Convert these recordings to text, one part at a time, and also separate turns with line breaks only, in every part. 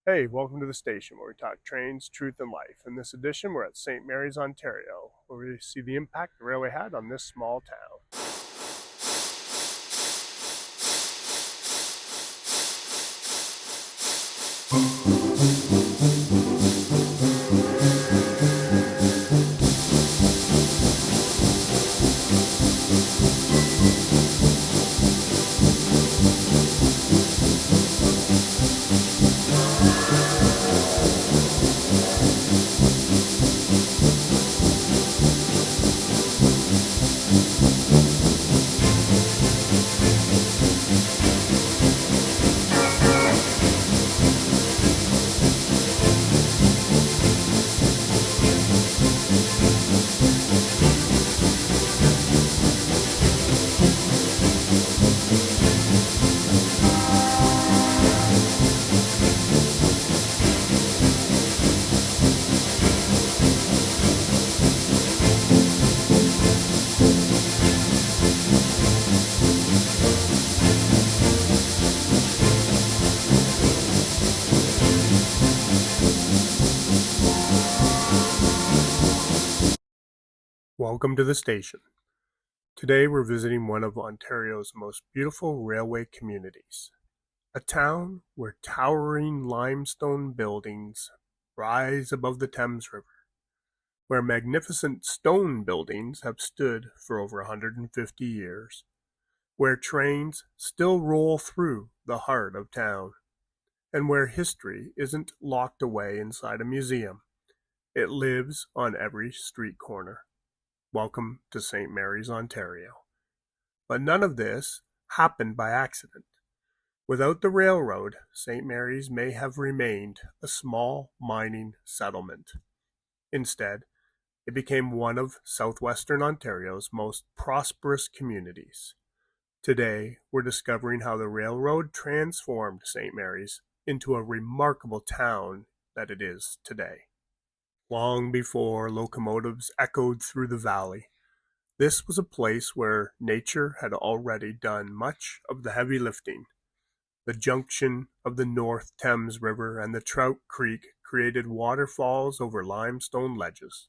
Hey, welcome to the station where we talk trains, truth, and life. In this edition, we're at St. Mary's, Ontario, where we see the impact the railway had on this small town. Welcome to the station. Today, we're visiting one of Ontario's most beautiful railway communities, a town where towering limestone buildings rise above the Thames River, where magnificent stone buildings have stood for over 150 years, where trains still roll through the heart of town, and where history isn't locked away inside a museum. It lives on every street corner. Welcome to St. Mary's, Ontario. But none of this happened by accident. Without the railroad, St. Mary's may have remained a small mining settlement. Instead, it became one of southwestern Ontario's most prosperous communities. Today, we're discovering how the railroad transformed St. Mary's into a remarkable town that it is today. Long before locomotives echoed through the valley, this was a place where nature had already done much of the heavy lifting. The junction of the North Thames River and the Trout Creek created waterfalls over limestone ledges.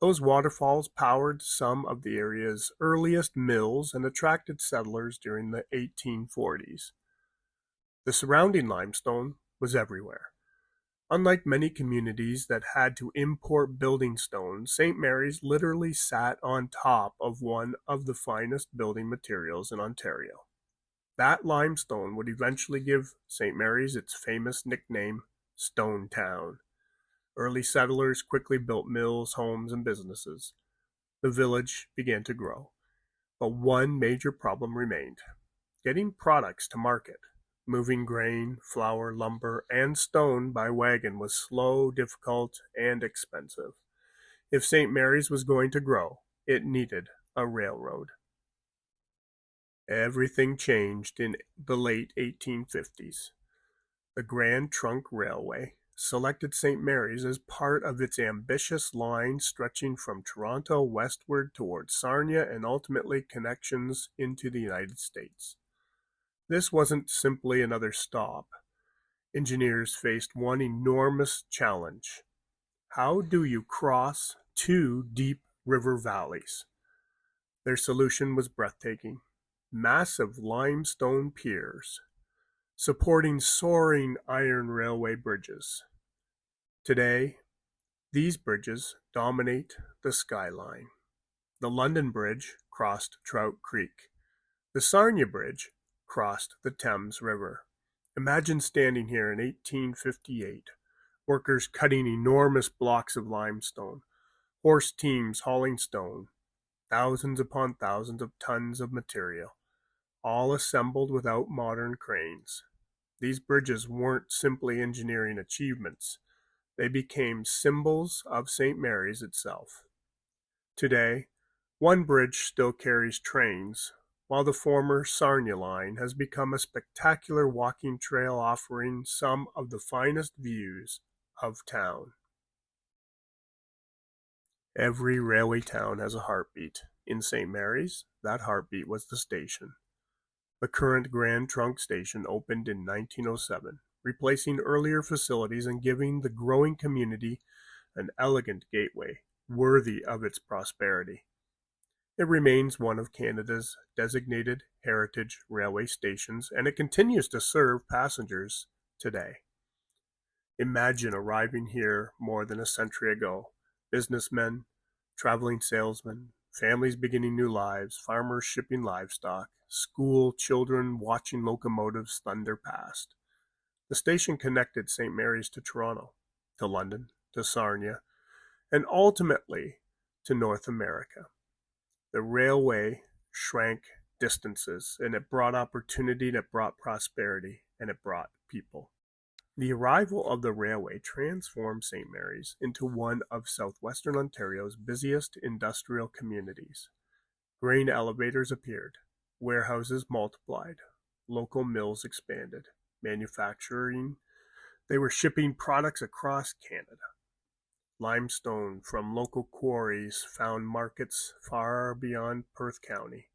Those waterfalls powered some of the area's earliest mills and attracted settlers during the 1840s. The surrounding limestone was everywhere. Unlike many communities that had to import building stones, St. Mary's literally sat on top of one of the finest building materials in Ontario. That limestone would eventually give St. Mary's its famous nickname, Stonetown. Early settlers quickly built mills, homes, and businesses. The village began to grow. But one major problem remained: getting products to market. Moving grain, flour, lumber, and stone by wagon was slow, difficult, and expensive. If St. Mary's was going to grow, it needed a railroad. Everything changed in the late 1850s. The Grand Trunk Railway selected St. Mary's as part of its ambitious line stretching from Toronto westward towards Sarnia and ultimately connections into the United States. This wasn't simply another stop. Engineers faced one enormous challenge: how do you cross two deep river valleys? Their solution was breathtaking: massive limestone piers supporting soaring iron railway bridges. Today, these bridges dominate the skyline. The London Bridge crossed Trout Creek. The Sarnia Bridge crossed the Thames River. Imagine standing here in 1858, workers cutting enormous blocks of limestone, horse teams hauling stone, thousands upon thousands of tons of material, all assembled without modern cranes. These bridges weren't simply engineering achievements, they became symbols of St. Mary's itself. Today, one bridge still carries trains, while the former Sarnia line has become a spectacular walking trail offering some of the finest views of town. Every railway town has a heartbeat. In St. Mary's, that heartbeat was the station. The current Grand Trunk Station opened in 1907, replacing earlier facilities and giving the growing community an elegant gateway worthy of its prosperity. It remains one of Canada's designated heritage railway stations, and it continues to serve passengers today. Imagine arriving here more than a century ago. Businessmen, traveling salesmen, families beginning new lives, farmers shipping livestock, school children watching locomotives thunder past. The station connected St. Mary's to Toronto, to London, to Sarnia, and ultimately to North America. The railway shrank distances, and it brought opportunity, and it brought prosperity, and it brought people. The arrival of the railway transformed St. Mary's into one of southwestern Ontario's busiest industrial communities. Grain elevators appeared, warehouses multiplied, local mills expanded, manufacturing, they were shipping products across Canada. Limestone from local quarries found markets far beyond Perth County.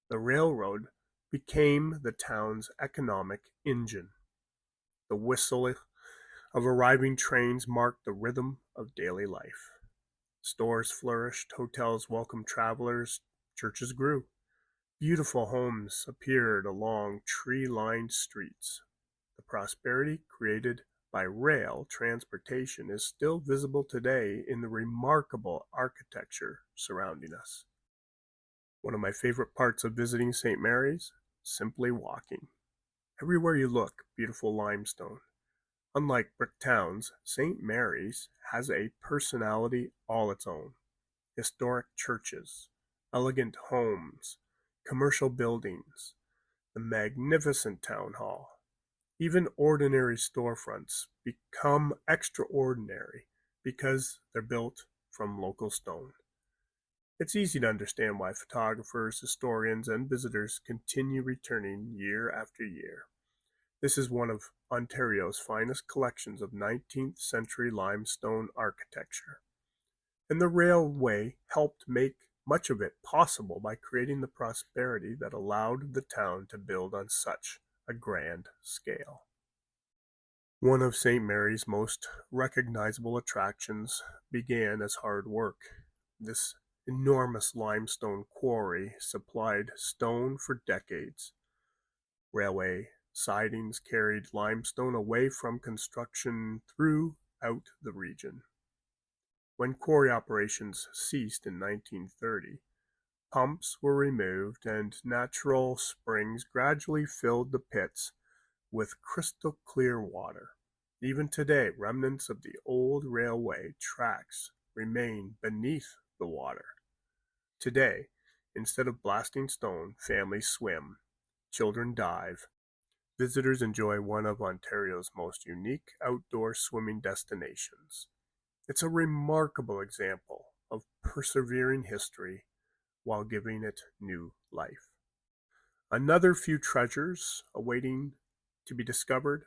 The railroad became the town's economic engine. The whistle of arriving trains marked the rhythm of daily life. Stores flourished, hotels welcomed travelers, churches grew. Beautiful homes appeared along tree-lined streets. The prosperity created by rail transportation is still visible today in the remarkable architecture surrounding us. One of my favorite parts of visiting St. Mary's? Simply walking. Everywhere you look, beautiful limestone. Unlike brick towns, St. Mary's has a personality all its own. Historic churches, elegant homes, commercial buildings, the magnificent town hall. Even ordinary storefronts become extraordinary because they're built from local stone. It's easy to understand why photographers, historians, and visitors continue returning year after year. This is one of Ontario's finest collections of 19th century limestone architecture. And the railway helped make much of it possible by creating the prosperity that allowed the town to build on such a grand scale. One of St. Mary's most recognizable attractions began as hard work. This enormous limestone quarry supplied stone for decades. Railway sidings carried limestone away from construction throughout the region. When quarry operations ceased in 1930, pumps were removed and natural springs gradually filled the pits with crystal clear water. Even today, remnants of the old railway tracks remain beneath the water. Today, instead of blasting stone, families swim, children dive. Visitors enjoy one of Ontario's most unique outdoor swimming destinations. It's a remarkable example of persevering history while giving it new life. Another few treasures awaiting to be discovered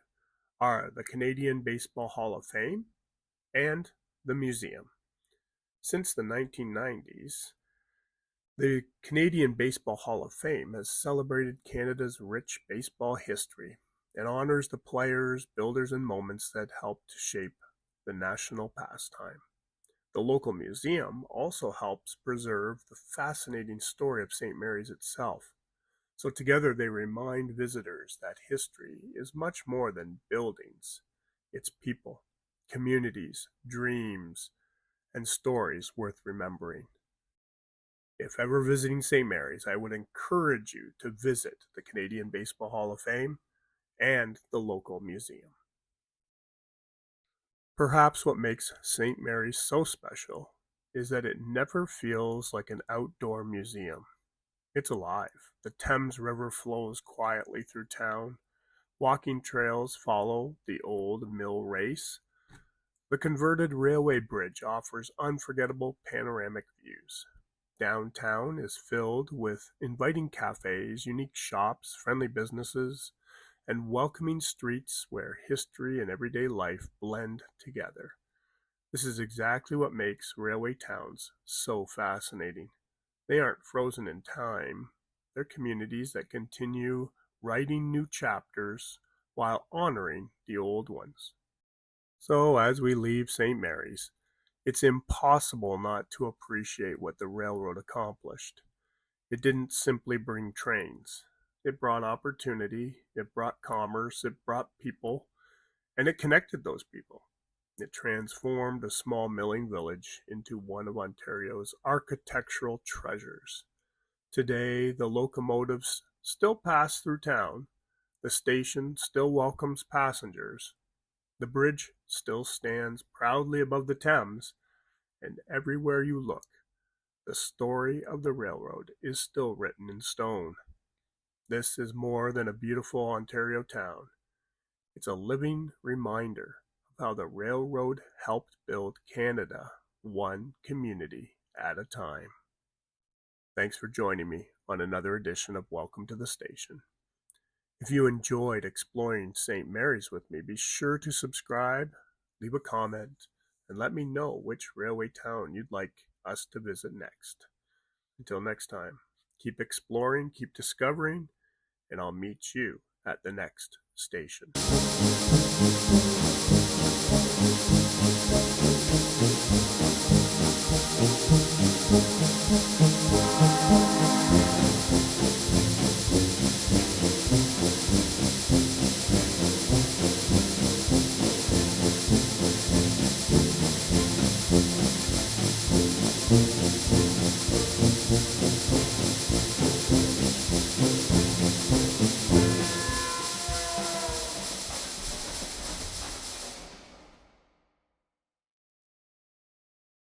are the Canadian Baseball Hall of Fame and the museum. Since the 1990s, the Canadian Baseball Hall of Fame has celebrated Canada's rich baseball history and honors the players, builders, and moments that helped shape the national pastime. The local museum also helps preserve the fascinating story of St. Mary's itself. So together they remind visitors that history is much more than buildings. It's people, communities, dreams, and stories worth remembering. If ever visiting St. Mary's, I would encourage you to visit the Canadian Baseball Hall of Fame and the local museum. Perhaps what makes St. Mary's so special is that it never feels like an outdoor museum. It's alive. The Thames River flows quietly through town. Walking trails follow the old mill race. The converted railway bridge offers unforgettable panoramic views. Downtown is filled with inviting cafes, unique shops, friendly businesses, and welcoming streets where history and everyday life blend together. This is exactly what makes railway towns so fascinating. They aren't frozen in time. They're communities that continue writing new chapters, while honoring the old ones. So as we leave St. Mary's, it's impossible not to appreciate what the railroad accomplished. It didn't simply bring trains. It brought opportunity, it brought commerce, it brought people, and it connected those people. It transformed a small milling village into one of Ontario's architectural treasures. Today, the locomotives still pass through town, the station still welcomes passengers, the bridge still stands proudly above the Thames, and everywhere you look, the story of the railroad is still written in stone. This is more than a beautiful Ontario town. It's a living reminder of how the railroad helped build Canada one community at a time. Thanks for joining me on another edition of Welcome to the Station. If you enjoyed exploring St. Mary's with me, be sure to subscribe, leave a comment, and let me know which railway town you'd like us to visit next. Until next time, keep exploring, keep discovering, and I'll meet you at the next station.